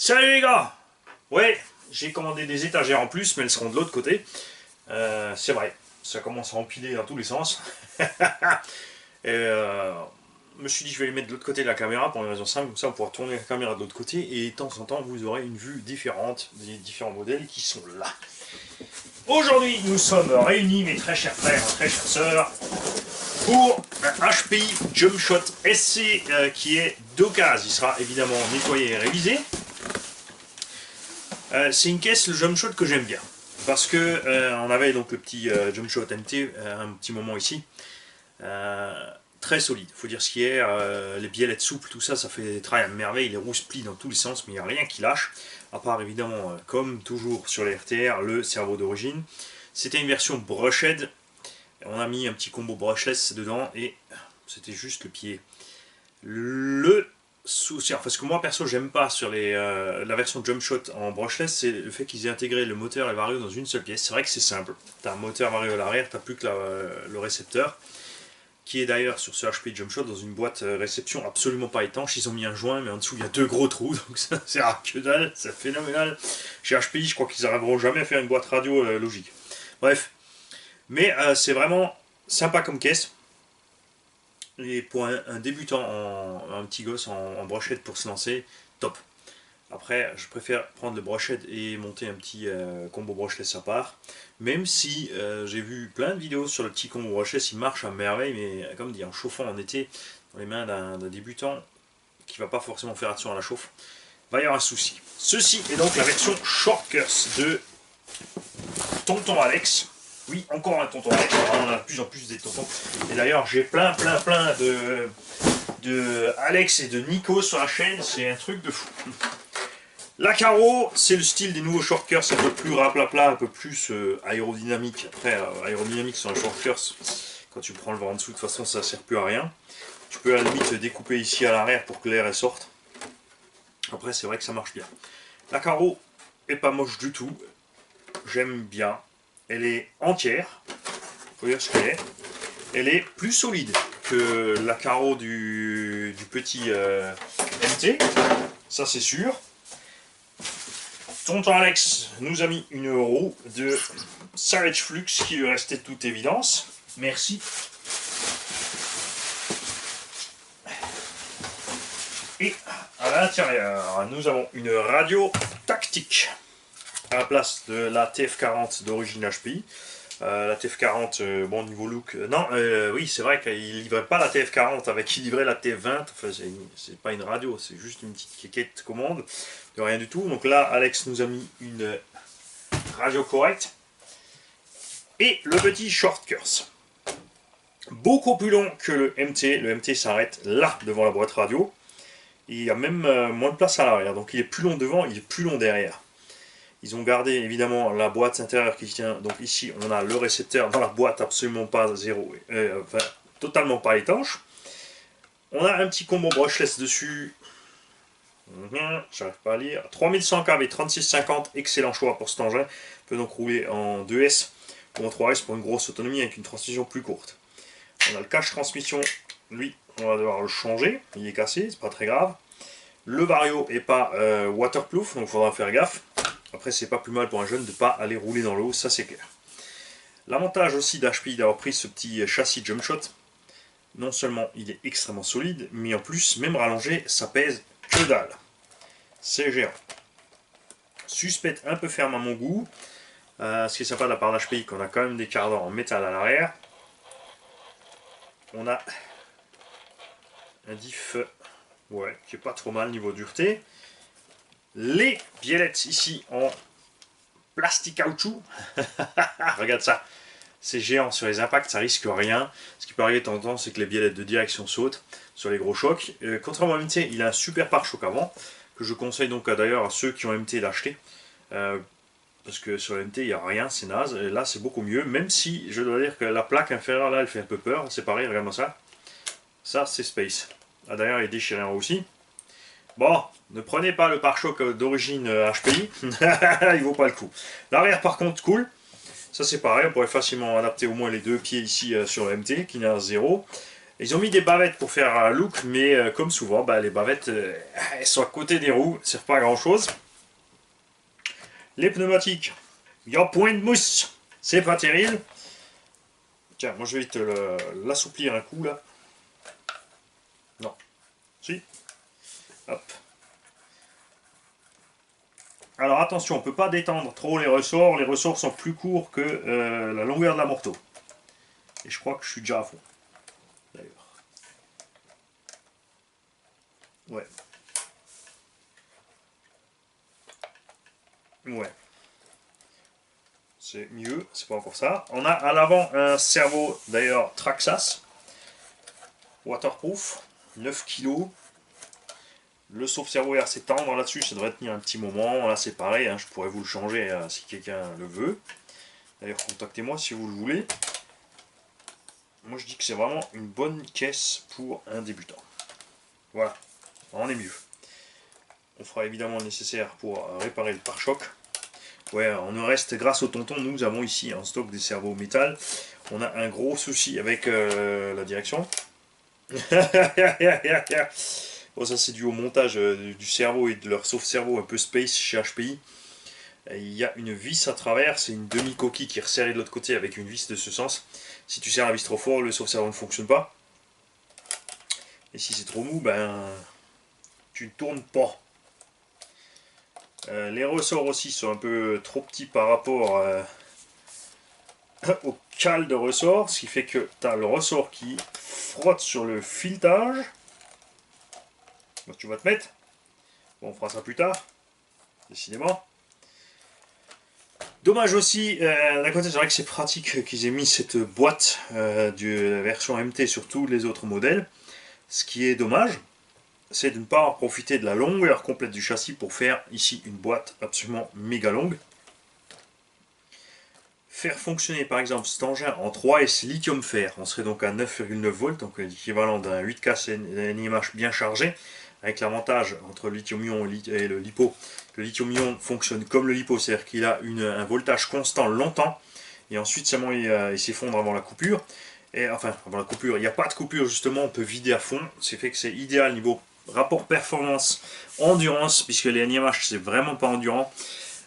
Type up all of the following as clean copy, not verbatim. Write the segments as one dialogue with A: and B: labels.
A: Salut les gars. Ouais, j'ai commandé des étagères en plus, mais elles seront de l'autre côté. C'est vrai, ça commence à empiler dans tous les sens. Et je me suis dit je vais les mettre de l'autre côté de la caméra pour une raison simple, comme ça on pourra tourner la caméra de l'autre côté et de temps en temps vous aurez une vue différente des différents modèles qui sont là. Aujourd'hui nous sommes réunis mes très chers frères, très chères sœurs, pour un HPI Jumpshot SC qui est d'occasion. Il sera évidemment nettoyé et révisé. C'est une caisse, le Jumpshot, que j'aime bien. Parce que on avait donc le petit Jumpshot MT un petit moment ici. Très solide, faut dire ce qui est. Les biellettes souples, tout ça, ça fait travail à merveille. Les roues se plient dans tous les sens, mais il n'y a rien qui lâche. À part évidemment, comme toujours sur les RTR, le cerveau d'origine. C'était une version brushed. On a mis un petit combo brushless dedans et c'était juste le pied. Le souci, parce que moi perso j'aime pas sur la version Jumpshot en brushless, c'est le fait qu'ils aient intégré le moteur et le vario dans une seule pièce. C'est vrai que c'est simple. Tu as un moteur vario à l'arrière, tu n'as plus que le récepteur, qui est d'ailleurs sur ce HP Jumpshot dans une boîte réception absolument pas étanche. Ils ont mis un joint, mais en dessous il y a deux gros trous, donc ça sert à que dalle, c'est phénoménal. Chez HPI, je crois qu'ils n'arriveront jamais à faire une boîte radio logique. Bref. Mais c'est vraiment sympa comme caisse. Et pour un débutant, un petit gosse en brochette pour se lancer, top. Après, je préfère prendre le brochette et monter un petit combo brushless à part. Même si j'ai vu plein de vidéos sur le petit combo brushless, il marche à merveille, mais comme dit, en chauffant en été, dans les mains d'un débutant qui va pas forcément faire attention à la chauffe, va y avoir un souci. Ceci est donc la version Shortcuts de Tonton Alex. Oui, encore un tonton Alex, on a de plus en plus des tontons. Et d'ailleurs, j'ai plein de Alex et de Nico sur la chaîne, c'est un truc de fou. La carreau, c'est le style des nouveaux shortcuts, c'est un peu plus raplapla, un peu plus aérodynamique. Après, aérodynamique sur un shortcut, quand tu prends le vent en dessous, de toute façon, ça ne sert plus à rien. Tu peux à la limite découper ici à l'arrière pour que l'air sorte. Après, c'est vrai que ça marche bien. La carreau est pas moche du tout, j'aime bien. Elle est entière, faut dire ce qu'elle est. Elle est plus solide que la carreau du petit MT, ça c'est sûr. Tonton Alex nous a mis une roue de Savage Flux qui lui restait de toute évidence. Merci. Et à l'intérieur, nous avons une radio tactique à la place de la TF40 d'origine HPI. La TF40, bon niveau look, non, oui c'est vrai qu'il livrait pas la TF40 avec, il livrait la TF20, enfin c'est pas une radio, c'est juste une petite quéquette commande, de rien du tout. Donc là Alex nous a mis une radio correcte, et le petit Shortcuts, beaucoup plus long que le MT s'arrête là devant la boîte radio, et il y a même moins de place à l'arrière, donc il est plus long devant, il est plus long derrière. Ils ont gardé évidemment la boîte intérieure qui tient, donc ici on a le récepteur dans la boîte absolument pas zéro, enfin totalement pas étanche. On a un petit combo brushless dessus, j'arrive pas à lire, 3100 kV 3650, excellent choix pour cet engin, on peut donc rouler en 2S ou en 3S pour une grosse autonomie avec une transmission plus courte. On a le cache transmission, lui on va devoir le changer, il est cassé, c'est pas très grave. Le vario est pas waterproof, donc il faudra faire gaffe. Après, c'est pas plus mal pour un jeune de ne pas aller rouler dans l'eau, ça c'est clair. L'avantage aussi d'HPI d'avoir pris ce petit châssis Jumpshot, non seulement il est extrêmement solide, mais en plus, même rallongé, ça pèse que dalle. C'est géant. Suspect un peu ferme à mon goût. Ce qui est sympa de la part d'HPI, qu'on a quand même des cardans en métal à l'arrière. On a un diff ouais, qui est pas trop mal niveau dureté. Les biellettes ici en plastique caoutchouc. Regarde ça, c'est géant sur les impacts, ça risque rien. Ce qui peut arriver de temps en temps, c'est que les biellettes de direction sautent sur les gros chocs. Contrairement à MT, il a un super pare-choc avant, que je conseille donc d'ailleurs à ceux qui ont MT d'acheter. Parce que sur le MT, il n'y a rien, c'est naze. Et là, c'est beaucoup mieux, même si je dois dire que la plaque inférieure, là, elle fait un peu peur. C'est pareil, regarde-moi ça. Ça, c'est Space. Ah, d'ailleurs, il est déchiré en haut aussi. Bon, ne prenez pas le pare-choc d'origine HPI, il vaut pas le coup. L'arrière par contre cool, ça c'est pareil, on pourrait facilement adapter au moins les deux pieds ici sur le MT qui n'a 0. Ils ont mis des bavettes pour faire un look, mais comme souvent, bah, les bavettes, elles sont à côté des roues, elles servent pas à grand chose. Les pneumatiques, il y a point de mousse, c'est pas terrible. Tiens, moi je vais te l'assouplir un coup là. Non, si, hop. Alors attention, on ne peut pas détendre trop les ressorts sont plus courts que la longueur de la morteau. Et je crois que je suis déjà à fond, d'ailleurs. Ouais. Ouais. C'est mieux, c'est pas encore ça. On a à l'avant un servo, d'ailleurs, Traxxas, waterproof, 9 kg. Le sauve-cerveau est assez tendre là-dessus, ça devrait tenir un petit moment. Là c'est pareil, hein, je pourrais vous le changer si quelqu'un le veut. D'ailleurs, contactez-moi si vous le voulez. Moi je dis que c'est vraiment une bonne caisse pour un débutant. Voilà, on est mieux. On fera évidemment le nécessaire pour réparer le pare-choc. Ouais, on nous reste, grâce au tonton, nous avons ici en stock des servos métal. On a un gros souci avec la direction. Bon, ça c'est dû au montage du cerveau et de leur sauve-cerveau un peu space chez HPI. Il y a une vis à travers, c'est une demi-coquille qui est resserrée de l'autre côté avec une vis de ce sens. Si tu serres la vis trop fort, le sauve-cerveau ne fonctionne pas. Et si c'est trop mou, ben tu ne tournes pas. Les ressorts aussi sont un peu trop petits par rapport au cale de ressort, ce qui fait que tu as le ressort qui frotte sur le filetage. Donc tu vas te mettre. Bon, on fera ça plus tard, décidément. Dommage aussi, d'un côté c'est vrai que c'est pratique qu'ils aient mis cette boîte de la version MT sur tous les autres modèles. Ce qui est dommage, c'est de ne pas avoir profité de la longueur complète du châssis pour faire ici une boîte absolument méga longue. Faire fonctionner par exemple cet engin en 3S lithium-fer, on serait donc à 9,9 volts, donc l'équivalent d'un 8K NIMH bien chargé, avec l'avantage entre le lithium-ion et le LiPo. Le lithium-ion fonctionne comme le LiPo, c'est-à-dire qu'il a un voltage constant longtemps, et ensuite seulement il s'effondre avant la coupure. Et enfin, avant la coupure, il n'y a pas de coupure justement, on peut vider à fond, c'est fait que c'est idéal niveau rapport performance, endurance, puisque les NIMH c'est vraiment pas endurant.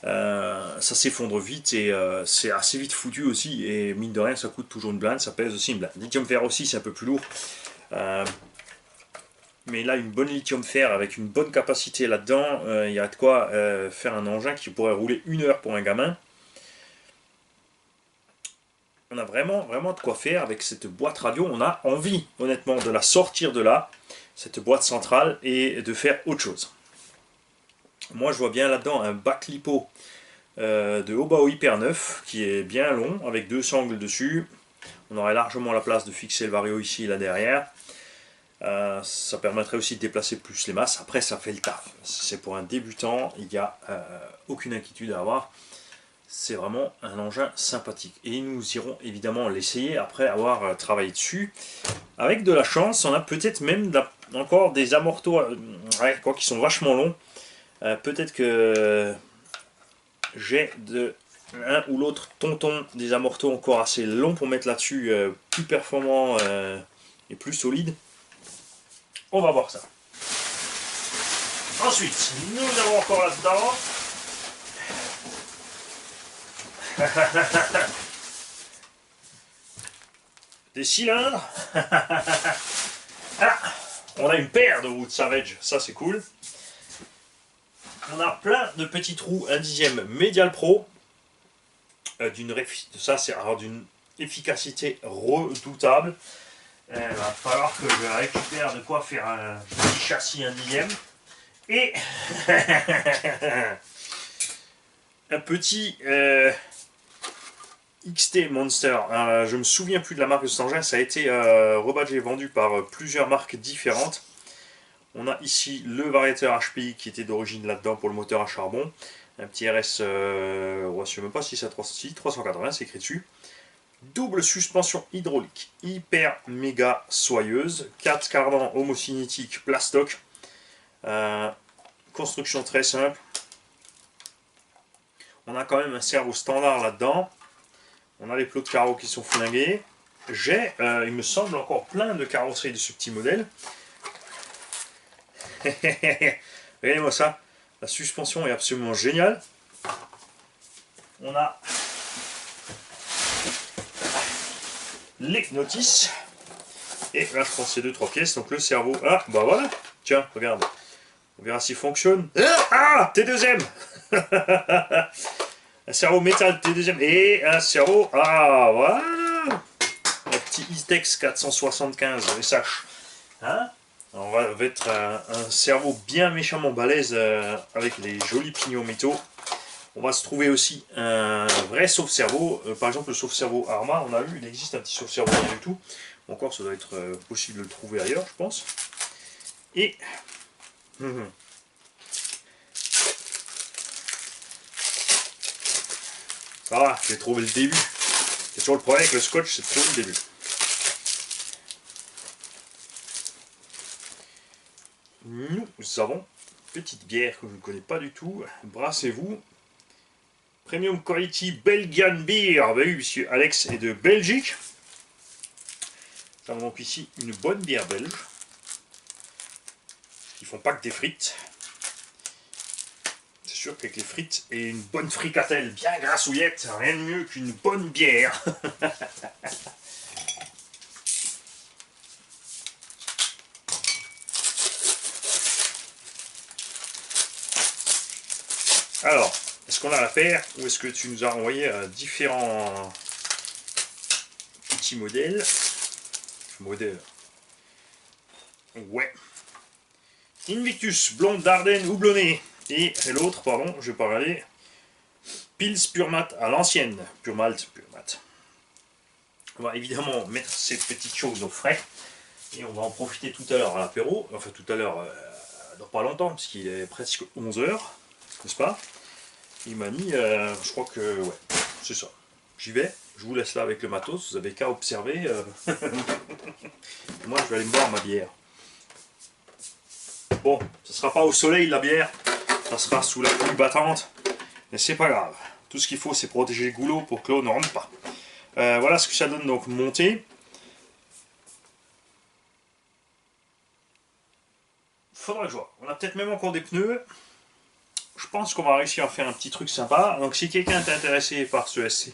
A: Ça s'effondre vite et c'est assez vite foutu aussi, et mine de rien ça coûte toujours une blinde, ça pèse aussi une blinde. Lithium fer aussi c'est un peu plus lourd, mais là une bonne lithium fer avec une bonne capacité là-dedans, il y a de quoi faire un engin qui pourrait rouler 1 heure pour un gamin. On a vraiment de quoi faire avec cette boîte radio, on a envie honnêtement de la sortir de là, cette boîte centrale, et de faire autre chose. Moi je vois bien là-dedans un bac lipo de Obao hyper neuf qui est bien long avec 2 sangles dessus. On aurait largement la place de fixer le vario ici et là derrière. Ça permettrait aussi de déplacer plus les masses. Après ça fait le taf. C'est pour un débutant, il n'y a aucune inquiétude à avoir. C'est vraiment un engin sympathique. Et nous irons évidemment l'essayer après avoir travaillé dessus. Avec de la chance, on a peut-être même encore des amortos qui sont vachement longs. Peut-être que j'ai l'un ou l'autre tonton des amortos encore assez longs pour mettre là-dessus, plus performant et plus solide. On va voir ça. Ensuite, nous avons encore là-dedans des cylindres. Ah, on a une paire de Wood Savage, ça c'est cool. On a plein de petits trous, 1/10 Medial Pro, d'une efficacité redoutable. Il va falloir que je récupère de quoi faire un petit châssis 1/10. Et un petit XT Monster. Je me souviens plus de la marque de cet engin, ça a été rebadgé et vendu par plusieurs marques différentes. On a ici le variateur HPI qui était d'origine là-dedans pour le moteur à charbon. Un petit RS, je ne sais même pas si c'est 380, c'est écrit dessus. Double suspension hydraulique, hyper méga soyeuse. 4 cardans homocinétiques plastoc. Construction très simple. On a quand même un servo standard là-dedans. On a les plots de carreaux qui sont flingués. j'ai, il me semble, encore plein de carrosseries de ce petit modèle. Regardez-moi ça. La suspension est absolument géniale. On a les notices. Et là, je prends ces 2-3 pièces. Donc le cerveau. Ah, bah voilà. Tiens, regarde. On verra s'il fonctionne. Ah, T2M. Un cerveau métal T2M. Et un cerveau. Ah, voilà. Un petit Itex 475 SH. Hein? On va mettre un cerveau bien méchamment balèze avec les jolis pignons métaux. On va se trouver aussi un vrai sauve-cerveau. Par exemple, le sauve-cerveau Arma, on a vu, il existe un petit sauve-cerveau rien du tout. Encore, ça doit être possible de le trouver ailleurs, je pense. Et... Ah, j'ai trouvé le début. C'est toujours le problème avec le scotch, c'est de trouver le début. Nous avons une petite bière que je ne connais pas du tout. Brassez-vous. Premium Quality Belgian Beer. Bah oui, monsieur Alex est de Belgique. Nous avons donc ici une bonne bière belge. Ils font pas que des frites. C'est sûr qu'avec les frites et une bonne fricatelle bien grassouillette, rien de mieux qu'une bonne bière. Alors, est-ce qu'on a la paire ou est-ce que tu nous as envoyé différents petits modèles? Ouais. Invictus, blonde d'Ardenne houblonnée. Et l'autre, pardon, je vais pas regarder. Pils Pure Mat à l'ancienne. Pure Malt, Pure Mat. On va évidemment mettre ces petites choses au frais. Et on va en profiter tout à l'heure à l'apéro. Enfin, tout à l'heure, dans pas longtemps, parce qu'il est presque 11 h, n'est-ce pas? Il m'a mis, je crois que, ouais, c'est ça. J'y vais, je vous laisse là avec le matos, vous avez qu'à observer. Moi, je vais aller me boire ma bière. Bon, ça sera pas au soleil la bière, ça sera sous la pluie battante, mais c'est pas grave. Tout ce qu'il faut, c'est protéger le goulot pour que l'eau ne rentre pas. Voilà ce que ça donne donc monter. Faudra que je vois. On a peut-être même encore des pneus. Je pense qu'on va réussir à faire un petit truc sympa. Donc si quelqu'un est intéressé par ce SC,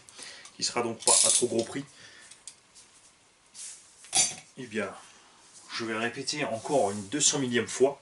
A: qui sera donc pas à trop gros prix, eh bien, je vais le répéter encore une 200 millième fois.